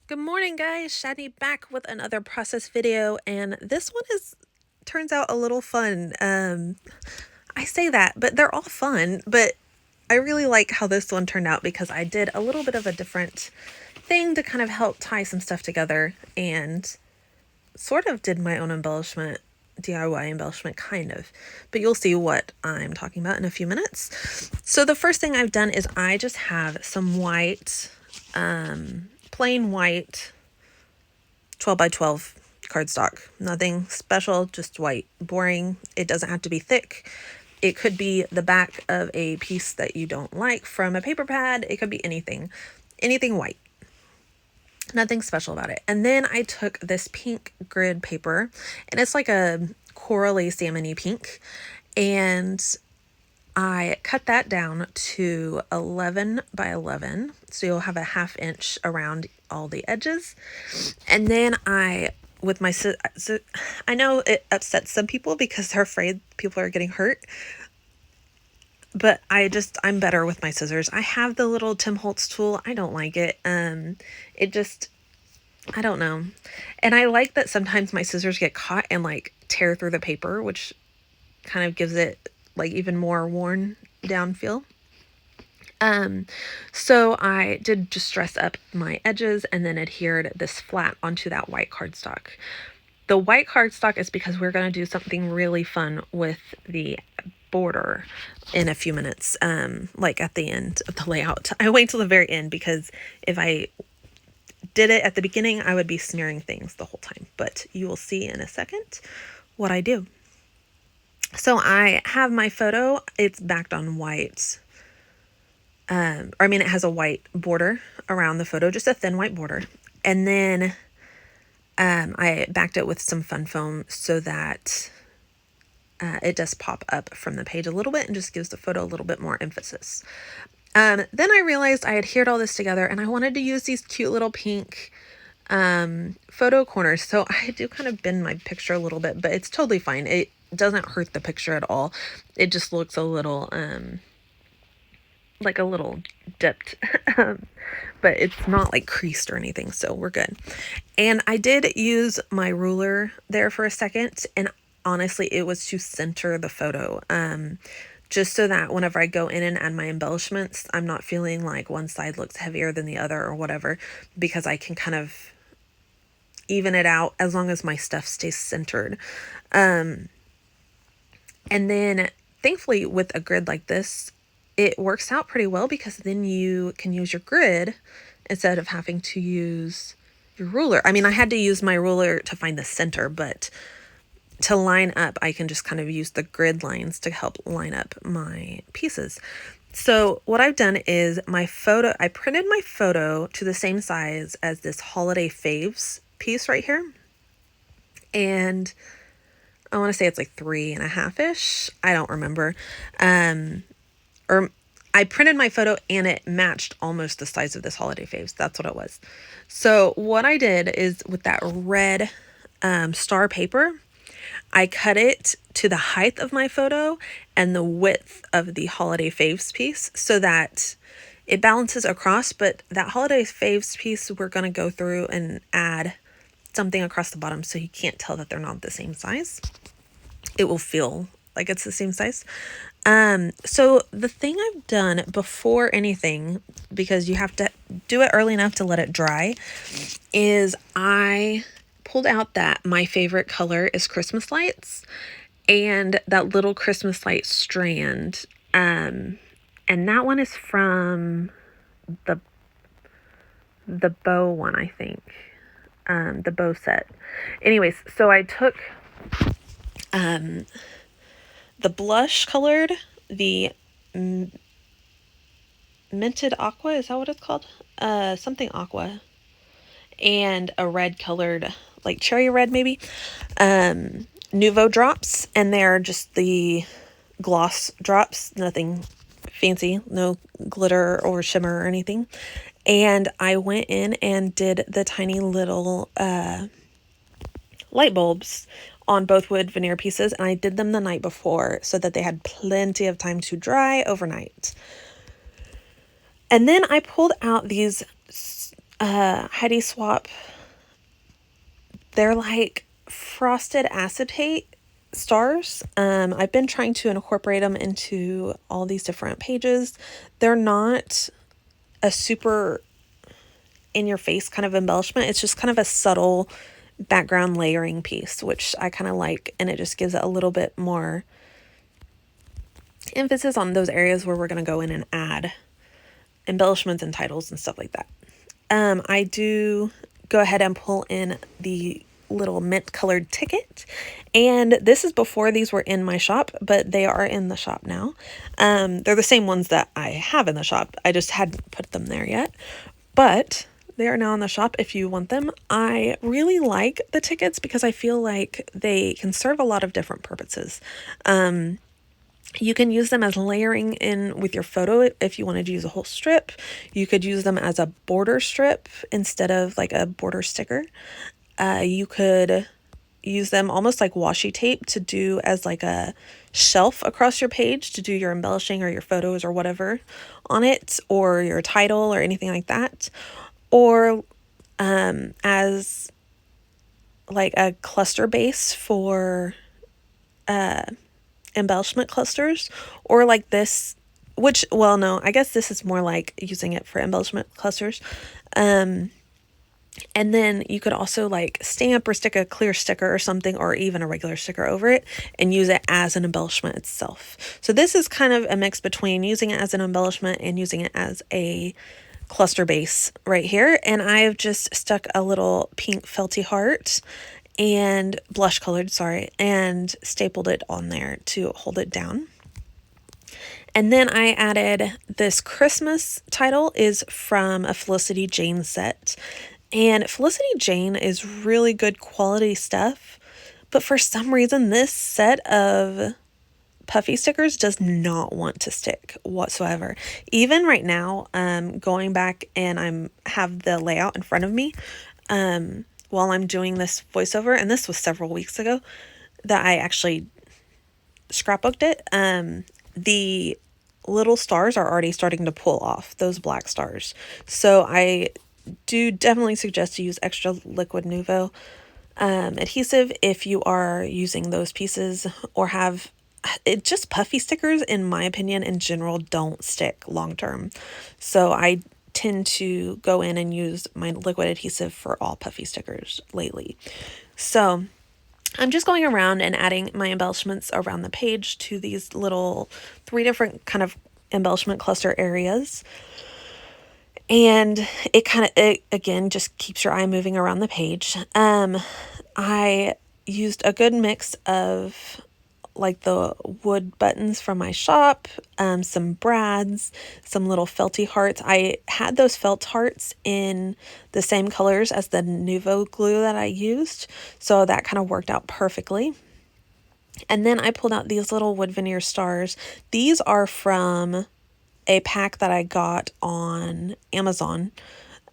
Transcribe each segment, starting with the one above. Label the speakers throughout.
Speaker 1: Good morning, guys. Shani back with another process video, and this one turns out a little fun. I say that, but they're all fun, but I really like how this one turned out because I did a little bit of a different thing to kind of help tie some stuff together and sort of did my own embellishment, DIY embellishment, kind of. But you'll see what I'm talking about in a few minutes. So the first thing I've done is I just have some white, plain white 12 by 12 cardstock. Nothing special, just white. Boring. It doesn't have to be thick. It could be the back of a piece that you don't like from a paper pad. It could be anything. Anything white. Nothing special about it. And then I took this pink grid paper, and it's like a corally salmony pink, and I cut that down to 11 by 11. So you'll have a 1/2 inch around all the edges. And then with my, I know it upsets some people because they're afraid people are getting hurt. But I'm better with my scissors. I have the little Tim Holtz tool. I don't like it. I don't know. And I like that sometimes my scissors get caught and like tear through the paper, which kind of gives it like even more worn down feel. So I did just dress up my edges and then adhered this flat onto that white cardstock. The white cardstock is because we're going to do something really fun with the border in a few minutes, like at the end of the layout. I wait till the very end because if I did it at the beginning, I would be smearing things the whole time. But you will see in a second what I do. So I have my photo. It's backed on white. It has a white border around the photo, just a thin white border. And then I backed it with some fun foam so that it does pop up from the page a little bit and just gives the photo a little bit more emphasis. Then I realized I adhered all this together and I wanted to use these cute little pink photo corners. So I do kind of bend my picture a little bit, but it's totally fine. It doesn't hurt the picture at all. It just looks a little like a little dipped, but it's not like creased or anything, so we're good. And I did use my ruler there for a second, and honestly, it was to center the photo, just so that whenever I go in and add my embellishments, I'm not feeling like one side looks heavier than the other or whatever, because I can kind of even it out as long as my stuff stays centered. And then thankfully with a grid like this, it works out pretty well because then you can use your grid instead of having to use your ruler. I mean, I had to use my ruler to find the center, but to line up, I can just kind of use the grid lines to help line up my pieces. So what I've done is I printed my photo to the same size as this Holiday Faves piece right here. And I want to say it's like 3.5-ish. I don't remember. Or I printed my photo and it matched almost the size of this Holiday Faves. That's what it was. So what I did is with that red star paper, I cut it to the height of my photo and the width of the Holiday Faves piece so that it balances across. But that Holiday Faves piece, we're going to go through and add something across the bottom so you can't tell that they're not the same size. It will feel like it's the same size. So the thing I've done before anything, because you have to do it early enough to let it dry, is I pulled out that my favorite color is Christmas lights and that little Christmas light strand. And that one is from the bow one, I think. The bow set. Anyways, so I took the blush colored, the minted aqua, is that what it's called? Something aqua. And a red colored, like cherry red maybe, Nuvo drops, and they're just the gloss drops, nothing fancy, no glitter or shimmer or anything. And I went in and did the tiny little light bulbs on both wood veneer pieces, and I did them the night before so that they had plenty of time to dry overnight. And then I pulled out these Heidi Swap. They're like frosted acetate stars. I've been trying to incorporate them into all these different pages. They're not a super in your face kind of embellishment. It's just kind of a subtle background layering piece, which I kind of like, and it just gives it a little bit more emphasis on those areas where we're going to go in and add embellishments and titles and stuff like that. I do go ahead and pull in the little mint colored ticket, and this is before these were in my shop, but they are in the shop now. They're the same ones that I have in the shop. I just hadn't put them there yet, but they are now in the shop if you want them. I really like the tickets because I feel like they can serve a lot of different purposes. You can use them as layering in with your photo if you wanted to use a whole strip. You could use them as a border strip instead of like a border sticker. You could use them almost like washi tape to do as like a shelf across your page to do your embellishing or your photos or whatever on it, or your title or anything like that. Or as like a cluster base for embellishment clusters, or like this, which, well, no, I guess this is more like using it for embellishment clusters. And then you could also like stamp or stick a clear sticker or something, or even a regular sticker over it and use it as an embellishment itself. So this is kind of a mix between using it as an embellishment and using it as a cluster base right here. And I've just stuck a little pink felty heart and blush colored, sorry, and stapled it on there to hold it down. And then I added this Christmas title is from a Felicity Jane set. And Felicity Jane is really good quality stuff, but for some reason this set of puffy stickers does not want to stick whatsoever. Even right now, going back and I have the layout in front of me, while I'm doing this voiceover, and this was several weeks ago that I actually scrapbooked it, the little stars are already starting to pull off, those black stars. So I do definitely suggest to use extra liquid Nuvo adhesive if you are using those pieces, or have it. Just puffy stickers, in my opinion, in general, don't stick long term. So I tend to go in and use my liquid adhesive for all puffy stickers lately. So I'm just going around and adding my embellishments around the page to these little 3 different kind of embellishment cluster areas. And it again just keeps your eye moving around the page. I used a good mix of like the wood buttons from my shop, some brads, some little felty hearts. I had those felt hearts in the same colors as the Nuvo glue that I used, so that kind of worked out perfectly. And then I pulled out these little wood veneer stars. These are from a pack that I got on Amazon.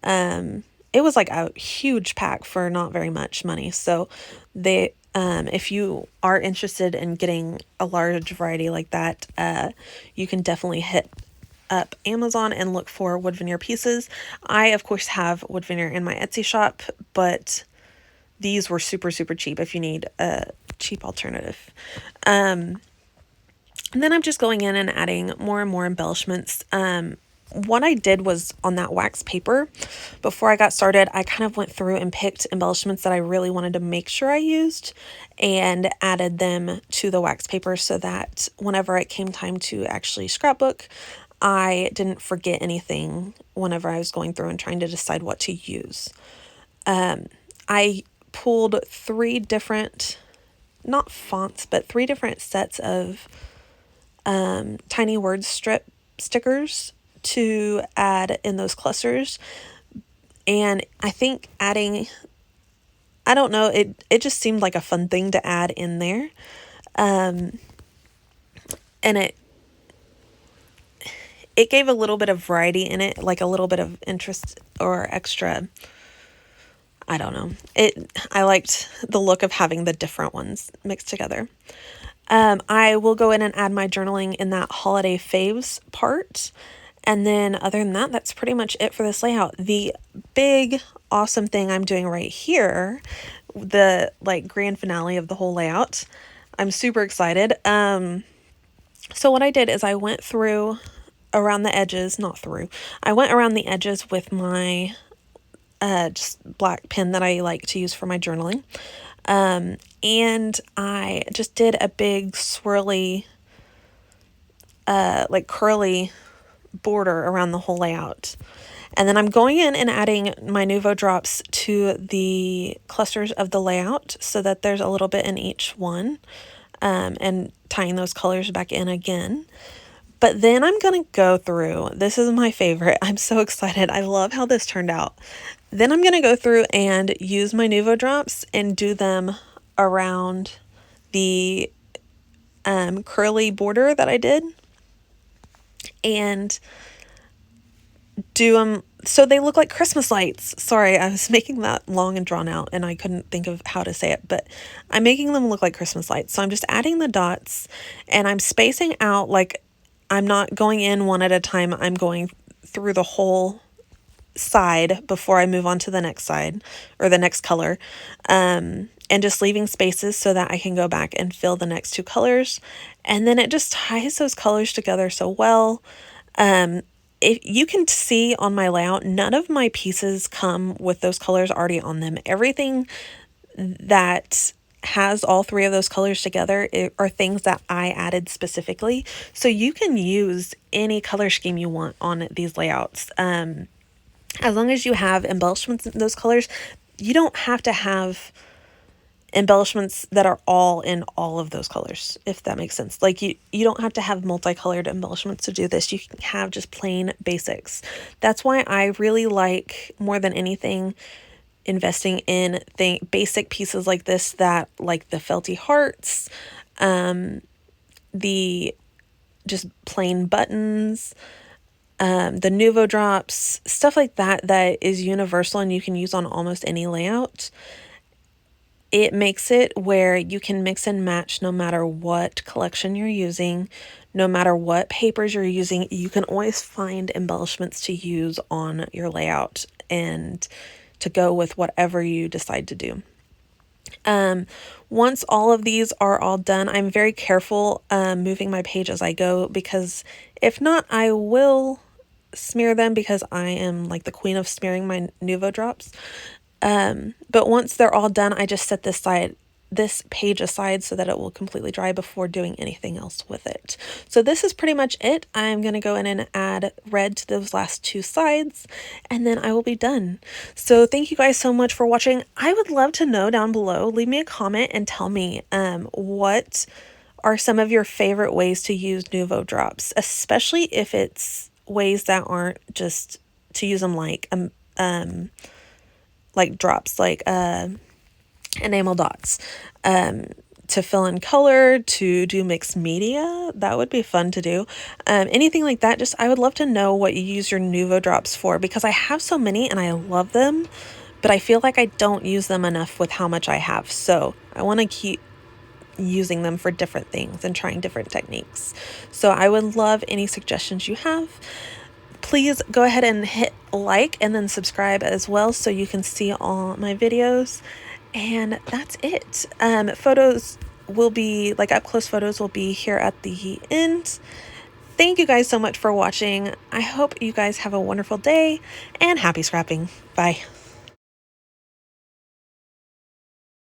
Speaker 1: It was like a huge pack for not very much money. So they, if you are interested in getting a large variety like that, you can definitely hit up Amazon and look for wood veneer pieces. I, of course, have wood veneer in my Etsy shop, but these were super, super cheap if you need a cheap alternative. And then I'm just going in and adding more and more embellishments. What I did was on that wax paper, before I got started, I kind of went through and picked embellishments that I really wanted to make sure I used and added them to the wax paper so that whenever it came time to actually scrapbook, I didn't forget anything whenever I was going through and trying to decide what to use. I pulled 3 different, not fonts, but 3 different sets of tiny word strip stickers to add in those clusters. And I think adding, I don't know, it just seemed like a fun thing to add in there. And it gave a little bit of variety in it, like a little bit of interest or extra, I don't know. I liked the look of having the different ones mixed together. I will go in and add my journaling in that holiday faves part. And then other than that, that's pretty much it for this layout. The big awesome thing I'm doing right here, the like grand finale of the whole layout, I'm super excited. So what I did is I went through around the edges, not through, I went around the edges with my just black pen that I like to use for my journaling. And I just did a big swirly, like curly border around the whole layout. And then I'm going in and adding my Nuvo drops to the clusters of the layout so that there's a little bit in each one, and tying those colors back in again. But then I'm going to go through, this is my favorite. I'm so excited. I love how this turned out. Then I'm going to go through and use my Nuvo drops and do them around the curly border that I did. And do them so they look like Christmas lights. Sorry, I was making that long and drawn out and I couldn't think of how to say it, but I'm making them look like Christmas lights. So I'm just adding the dots and I'm spacing out, like I'm not going in one at a time. I'm going through the whole side before I move on to the next side or the next color, and just leaving spaces so that I can go back and fill the next two colors. And then it just ties those colors together so well. If you can see on my layout, none of my pieces come with those colors already on them. Everything that has all three of those colors together are things that I added specifically. So you can use any color scheme you want on these layouts. As long as you have embellishments in those colors, you don't have to have embellishments that are all in all of those colors, if that makes sense. Like you don't have to have multicolored embellishments to do this. You can have just plain basics. That's why I really like, more than anything, investing in basic pieces like this, that like the felty hearts, the just plain buttons, the Nuvo drops, stuff like that that is universal and you can use on almost any layout. It makes it where you can mix and match no matter what collection you're using, no matter what papers you're using. You can always find embellishments to use on your layout and to go with whatever you decide to do. Once all of these are all done, I'm very careful moving my page as I go, because if not, I will smear them, because I am like the queen of smearing my Nuvo drops. But once they're all done, I just set this page aside so that it will completely dry before doing anything else with it. So this is pretty much it. I'm going to go in and add red to those last two sides, and then I will be done. So thank you guys so much for watching. I would love to know down below, leave me a comment and tell me what are some of your favorite ways to use Nuvo drops, especially if it's ways that aren't just to use them like drops, like enamel dots, to fill in color, to do mixed media. That would be fun to do. Anything like that. Just, I would love to know what you use your Nuvo drops for, because I have so many and I love them, but I feel like I don't use them enough with how much I have. So I want to keep using them for different things and trying different techniques. So I would love any suggestions you have. Please go ahead and hit like and then subscribe as well so you can see all my videos. And that's it. Photos will be, like up close photos will be here at the end. Thank you guys so much for watching. I hope you guys have a wonderful day and happy scrapping. Bye.